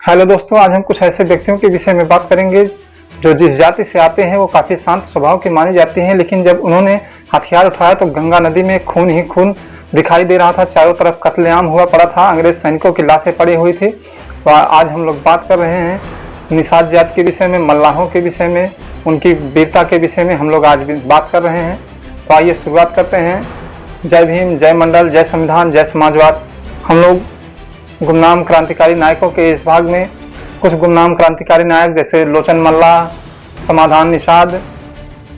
Hello दोस्तों, आज हम कुछ ऐसे व्यक्तियों के विषय में बात करेंगे जो जिस जाति से आते हैं वो काफ़ी शांत स्वभाव की मानी जाती हैं, लेकिन जब उन्होंने हथियार उठाया तो गंगा नदी में खून ही खून दिखाई दे रहा था। चारों तरफ कत्लेआम हुआ पड़ा था, अंग्रेज सैनिकों की लाशें पड़ी हुई थी। तो आज हम लोग बात कर रहे हैं निषाद जाति के विषय में, मल्लाहों के विषय में, उनकी वीरता के विषय में हम लोग आज भी बात कर रहे हैं। तो आइए शुरुआत करते हैं। जय भीम, जय मंडल, जय संविधान, जय समाजवाद। हम लोग गुमनाम क्रांतिकारी नायकों के इस भाग में कुछ गुमनाम क्रांतिकारी नायक जैसे लोचन मल्ला, समाधान निषाद,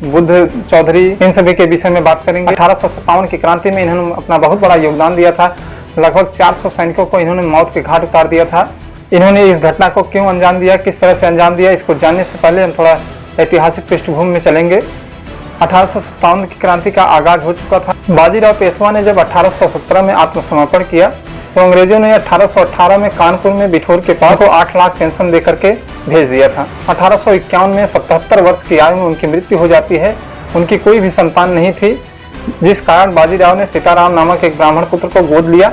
बुद्ध चौधरी, इन सभी के विषय में बात करेंगे। 1857 की क्रांति में इन्होंने अपना बहुत बड़ा योगदान दिया था। लगभग 400 सैनिकों को इन्होंने मौत के घाट उतार दिया था। इन्होंने इस घटना को क्यों अंजाम दिया, किस तरह से अंजाम दिया, इसको जानने से पहले हम थोड़ा ऐतिहासिक पृष्ठभूमि में चलेंगे। 1857 की क्रांति का आगाज हो चुका था। बाजीराव पेशवा ने जब 1817 में आत्मसमर्पण किया तो अंग्रेजों ने 1818 में कानपुर में बिठौर के पास को 8 लाख पेंशन देकर के भेज दिया था। 1851 में 77 वर्ष की आयु में उनकी मृत्यु हो जाती है। उनकी कोई भी संतान नहीं थी, जिस कारण बाजीराव ने सीताराम नामक एक ब्राह्मण पुत्र को गोद लिया।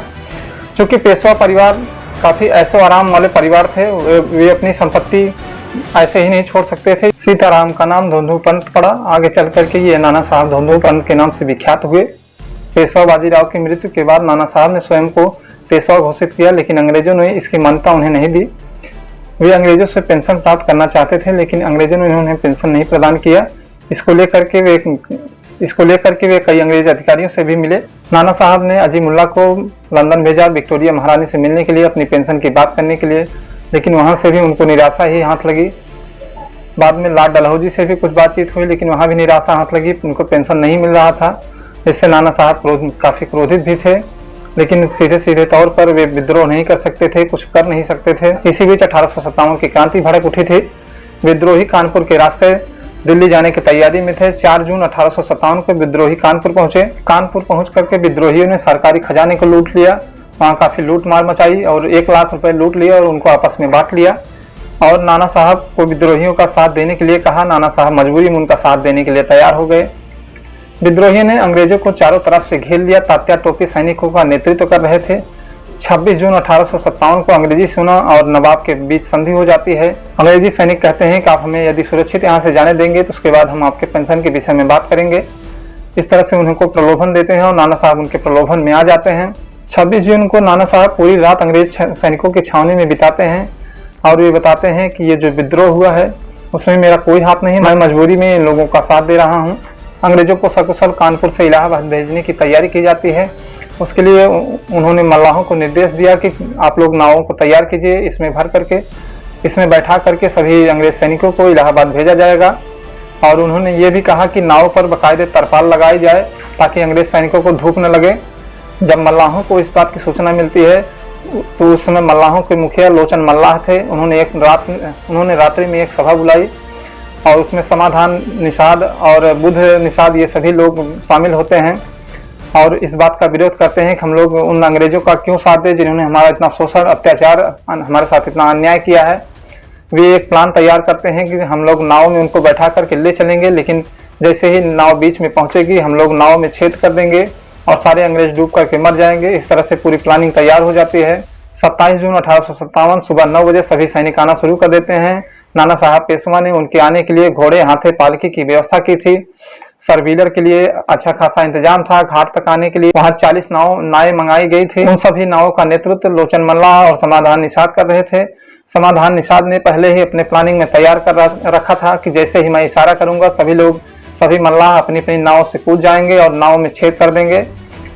चूंकि पेशवा परिवार काफी ऐशो आराम वाले परिवार थे, वे अपनी संपत्ति ऐसे ही नहीं छोड़ सकते थे। सीताराम का नाम धोंधू पंत पड़ा। आगे चल करके ये नाना साहब धोंधू पंत के नाम से विख्यात हुए। पेशवा बाजीराव की मृत्यु के बाद नाना साहब ने स्वयं को पेशवा घोषित किया, लेकिन अंग्रेजों ने इसकी मान्यता उन्हें नहीं दी। वे अंग्रेजों से पेंशन प्राप्त करना चाहते थे, लेकिन अंग्रेजों ने उन्हें पेंशन नहीं प्रदान किया। इसको लेकर के वे कई अंग्रेज अधिकारियों से भी मिले। नाना साहब ने अजीमुल्ला को लंदन भेजा विक्टोरिया महारानी से मिलने के लिए, अपनी पेंशन की बात करने के लिए, लेकिन वहां से भी उनको निराशा ही हाथ लगी। बाद में लॉर्ड डलहौजी से भी कुछ बातचीत हुई, लेकिन वहां भी निराशा हाथ लगी, उनको पेंशन नहीं मिल रहा था। इससे नाना साहब काफी क्रोधित भी थे, लेकिन सीधे सीधे तौर पर वे विद्रोह नहीं कर सकते थे, कुछ कर नहीं सकते थे। इसी बीच 1857 की क्रांति भड़क उठी थी। विद्रोही कानपुर के रास्ते दिल्ली जाने की तैयारी में थे। 4 जून 1857 को विद्रोही कानपुर पहुंचे। कानपुर पहुंच करके विद्रोहियों ने सरकारी खजाने को लूट लिया। वहां काफी लूट मार मचाई और 1 लाख रुपए लूट लिया और उनको आपस में बांट लिया और नाना साहब को विद्रोहियों का साथ देने के लिए कहा। नाना साहब मजबूरी में उनका साथ देने के लिए तैयार हो गए। विद्रोहियों ने अंग्रेजों को चारों तरफ से घेर लिया। तात्या टोपी सैनिकों का नेतृत्व कर रहे थे। 26 जून 1857 को अंग्रेजी सेना और नवाब के बीच संधि हो जाती है। अंग्रेजी सैनिक कहते हैं कि आप हमें यदि सुरक्षित यहाँ से जाने देंगे तो उसके बाद हम आपके पेंशन के विषय में बात करेंगे। इस तरह से उनको प्रलोभन देते हैं और नाना साहब उनके प्रलोभन में आ जाते हैं। 26 जून को नाना साहब पूरी रात अंग्रेज सैनिकों की छावनी में बिताते हैं और ये बताते हैं कि ये जो विद्रोह हुआ है उसमें मेरा कोई हाथ नहीं, मैं मजबूरी में इन लोगों का साथ दे रहा हूँ। अंग्रेजों को सकुशल कानपुर से इलाहाबाद भेजने की तैयारी की जाती है। उसके लिए उन्होंने मल्लाहों को निर्देश दिया कि आप लोग नावों को तैयार कीजिए, इसमें भर करके, इसमें बैठा करके सभी अंग्रेज सैनिकों को इलाहाबाद भेजा जाएगा। और उन्होंने ये भी कहा कि नाव पर बाकायदे तरपाल लगाई जाए ताकि अंग्रेज सैनिकों को धूप न लगे। जब मल्लाहों को इस बात की सूचना मिलती है तो उस समय मल्लाहों के मुखिया लोचन मल्लाह थे। उन्होंने रात्रि में एक सभा बुलाई और उसमें समाधान निषाद और बुद्ध निषाद ये सभी लोग शामिल होते हैं और इस बात का विरोध करते हैं कि हम लोग उन अंग्रेजों का क्यों साथ दें जिन्होंने हमारा इतना शोषण, अत्याचार, हमारे साथ इतना अन्याय किया है। वे एक प्लान तैयार करते हैं कि हम लोग नाव में उनको बैठा करके ले चलेंगे, लेकिन जैसे ही नाव बीच में पहुंचेगी हम लोग नाव में छेद कर देंगे और सारे अंग्रेज डूब करके मर जाएंगे। इस तरह से पूरी प्लानिंग तैयार हो जाती है। 27 जून 1857 सुबह 9 बजे सभी सैनिक आना शुरू कर देते हैं। नाना साहब पेशवा ने उनके आने के लिए घोड़े, हाथे, पालकी की व्यवस्था की थी। सरवीलर के लिए अच्छा खासा इंतजाम था। घाट तक आने के लिए वहां 40 नावें मंगाई गई थी। उन सभी नावों का नेतृत्व लोचन मल्ला और समाधान निषाद कर रहे थे। समाधान निषाद ने पहले ही अपने प्लानिंग में तैयार कर रखा था कि जैसे ही मैं इशारा करूंगा सभी मल्लाह अपनी अपनी नाव से कूद जाएंगे और नाव में छेद कर देंगे।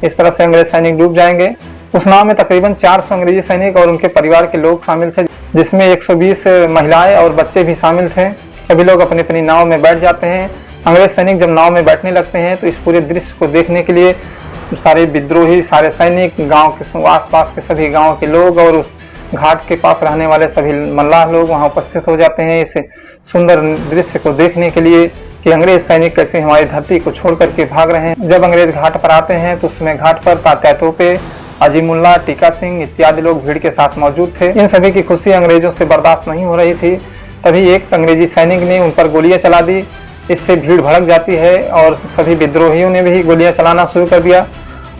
इस तरह से अंग्रेज सैनिक डूब जाएंगे। उस नाव में तकरीबन 400 अंग्रेजी सैनिक और उनके परिवार के लोग शामिल थे, जिसमें 120 महिलाएं और बच्चे भी शामिल थे। सभी लोग अपनी अपनी नाव में बैठ जाते हैं। अंग्रेज सैनिक जब नाव में बैठने लगते हैं तो इस पूरे दृश्य को देखने के लिए सारे विद्रोही, सारे सैनिक, गांव के आसपास के सभी गांव के लोग और उस घाट के पास रहने वाले सभी मल्लाह लोग वहां उपस्थित हो जाते हैं इस सुंदर दृश्य को देखने के लिए कि अंग्रेज सैनिक कैसे हमारी धरती को छोड़ करके भाग रहे हैं। जब अंग्रेज घाट पर आते हैं तो उसमें घाट पर तात्या टोपे, अजीमुल्ला, टीका सिंह इत्यादि लोग भीड़ के साथ मौजूद थे। इन सभी की खुशी अंग्रेजों से बर्दाश्त नहीं हो रही थी। तभी एक अंग्रेजी सैनिक ने उन पर गोलियां चला दी। इससे भीड़ भड़क जाती है और सभी विद्रोहियों ने भी गोलियां चलाना शुरू कर दिया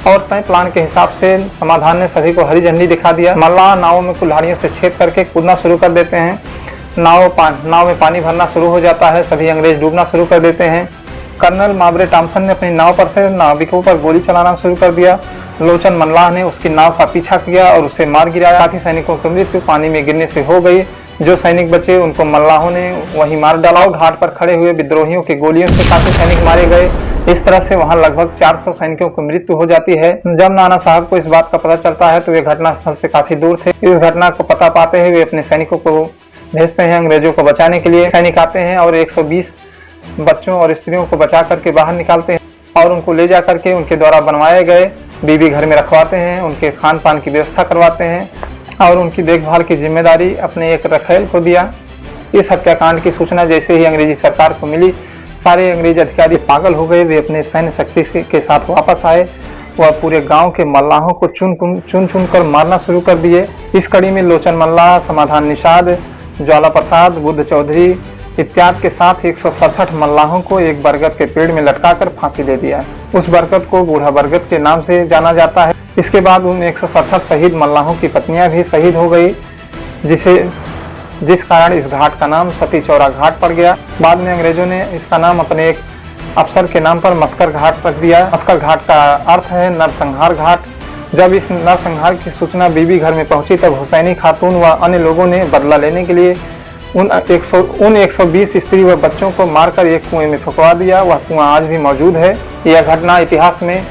और तय प्लान के हिसाब से समाधान ने सभी को हरी झंडी दिखा दिया। मल्लाह नावों में कुल्हाड़ियों से छेद करके कूदना शुरू कर देते हैं। नाव में पानी भरना शुरू हो जाता है। सभी अंग्रेज डूबना शुरू कर देते हैं। कर्नल माब्रे टॉमसन ने अपनी नाव पर से नाविकों पर गोली चलाना शुरू कर दिया। लोचन मल्लाह ने उसकी नाव का पीछा किया और उसे मार गिराया। काफी सैनिकों की मृत्यु पानी में गिरने से हो गई। जो सैनिक बचे उनको मल्लाहों ने वहीं मार डाला। घाट पर खड़े हुए विद्रोहियों की गोलियों से काफी सैनिक मारे गए। इस तरह से वहां लगभग 400 सैनिकों की मृत्यु हो जाती है। जब नाना साहब को इस बात का पता चलता है तो वे घटनास्थल से काफी दूर थे। इस घटना को पता पाते हुए वे अपने सैनिकों को भेजते हैं अंग्रेजों को बचाने के लिए। सैनिक आते हैं और 120 बच्चों और स्त्रियों को बचा करके बाहर निकालते हैं और उनको ले जा करके उनके द्वारा बनवाए गए बीबी घर में रखवाते हैं। उनके खान पान की व्यवस्था करवाते हैं और उनकी देखभाल की जिम्मेदारी अपने एक रखेल को दिया। इस हत्याकांड की सूचना जैसे ही अंग्रेजी सरकार को मिली, सारे अंग्रेज अधिकारी पागल हो गए। वे अपने सैन्य शक्ति के साथ वापस आए। वह पूरे गांव के मल्लाहों को चुन कर मारना शुरू कर दिए। इस कड़ी में लोचन मल्लाह, समाधान निषाद, ज्वाला प्रसाद, बुद्ध चौधरी इत्यादि के साथ 167 मल्लाहों को एक बरगद के पेड़ में लटकाकर फांसी दे दिया। उस बरगद को बूढ़ा बरगद के नाम से जाना जाता है। इसके बाद उन 167 शहीद मल्लाहों की पत्नियां भी शहीद हो गई, जिस कारण इस घाट का नाम सती चौरा घाट पड़ गया। बाद में अंग्रेजों ने इसका नाम अपने एक अफसर के नाम पर मस्कर घाट रख दिया। मस्कर घाट का अर्थ है नरसंहार घाट। जब इस नरसंहार की सूचना बीबी घर में पहुंची तब हुसैनी खातून व अन्य लोगों ने बदला लेने के लिए उन 120 स्त्री व बच्चों को मारकर एक कुएं में फंसवा दिया। वह कुआं आज भी मौजूद है। यह घटना इतिहास में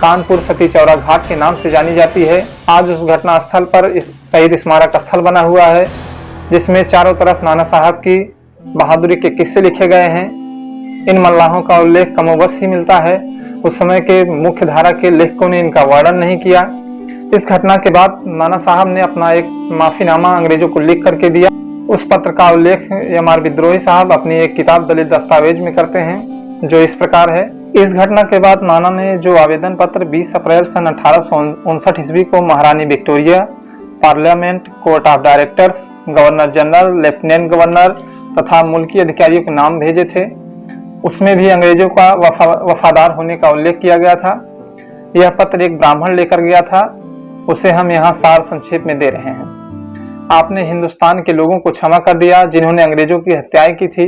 कानपुर सती चौरा घाट के नाम से जानी जाती है। आज उस घटना स्थल पर शहीद स्मारक स्थल बना हुआ है, जिसमें चारों तरफ नाना साहब की बहादुरी के किस्से लिखे गए हैं। इन मल्लाहों का उल्लेख कमोबश ही मिलता है। उस समय के मुख्य धारा के लेखकों ने इनका वर्णन नहीं किया। इस घटना के बाद नाना साहब ने अपना एक माफीनामा अंग्रेजों को लिख करके दिया। उस पत्र का उल्लेख एम.आर. विद्रोही साहब अपनी एक किताब दलित दस्तावेज में करते हैं, जो इस प्रकार है। इस घटना के बाद नाना ने जो आवेदन पत्र 20 अप्रैल सन 1859 ईस्वी को महारानी Victoria, parliament, court of directors, governor general, lieutenant governor तथा मुल्की अधिकारियों के नाम भेजे थे, उसमें भी अंग्रेजों का वफादार होने का उल्लेख किया गया था। यह पत्र एक ब्राह्मण लेकर गया था, उसे हम यहाँ सार संक्षेप में दे रहे हैं। आपने हिंदुस्तान के लोगों को क्षमा कर दिया। जिन्होंने अंग्रेजों की हत्याएं की थी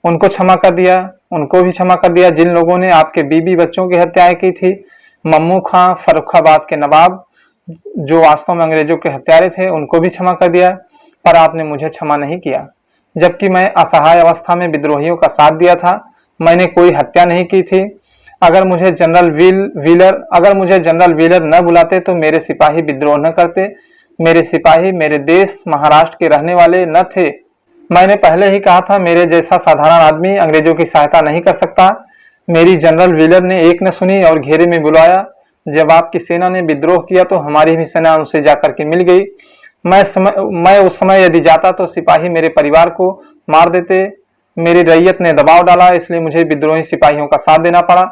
उनको क्षमा कर दिया। उनको भी क्षमा कर दिया जिन लोगों ने आपके बीबी बच्चों की हत्याएं की थी। मम्मू खां, फर्रुखाबाद के नवाब, जो वास्तव में अंग्रेजों के हत्यारे थे, उनको भी क्षमा कर दिया, पर आपने मुझे क्षमा नहीं किया। जबकि मैं असहाय अवस्था में विद्रोहियों का साथ दिया था। मैंने कोई हत्या नहीं की थी। अगर मुझे जनरल व्हीलर न बुलाते तो मेरे सिपाही विद्रोह न करते। मेरे सिपाही मेरे देश महाराष्ट्र के रहने वाले न थे। मैंने पहले ही कहा था, मेरे जैसा साधारण आदमी अंग्रेजों की सहायता नहीं कर सकता। मेरी जनरल व्हीलर ने एक न सुनी और घेरे में बुलाया। जब आपकी सेना ने विद्रोह किया तो हमारी भी सेना उनसे जाकर के मिल गई। मैं उस समय यदि जाता तो सिपाही मेरे परिवार को मार देते। मेरी रैयत ने दबाव डाला, इसलिए मुझे विद्रोही सिपाहियों का साथ देना पड़ा।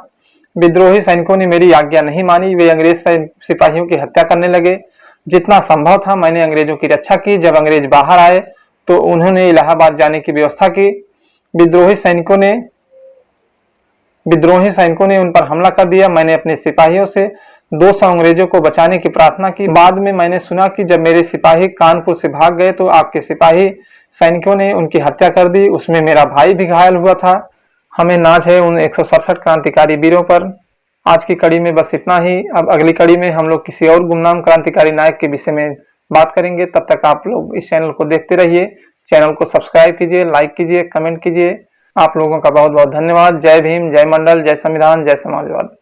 विद्रोही सैनिकों ने मेरी आज्ञा नहीं मानी। वे अंग्रेज सिपाहियों की हत्या करने लगे। जितना संभव था मैंने अंग्रेजों की रक्षा की। जब अंग्रेज बाहर आए तो उन्होंने इलाहाबाद जाने की व्यवस्था की। विद्रोही सैनिकों ने उन पर हमला कर दिया। मैंने अपने सिपाहियों से 200 अंग्रेजों को बचाने की प्रार्थना की। बाद में मैंने सुना कि जब मेरे सिपाही कानपुर से भाग गए तो आपके सिपाही सैनिकों ने उनकी हत्या कर दी। उसमें मेरा भाई भी घायल हुआ था। हमें नाज है उन 167 क्रांतिकारी वीरों पर। आज की कड़ी में बस इतना ही। अब अगली कड़ी में हम लोग किसी और गुमनाम क्रांतिकारी नायक के विषय में बात करेंगे। तब तक आप लोग इस चैनल को देखते रहिए। चैनल को सब्सक्राइब कीजिए, लाइक कीजिए, कमेंट कीजिए। आप लोगों का बहुत बहुत धन्यवाद। जय भीम, जय मंडल, जय संविधान, जय समाजवाद।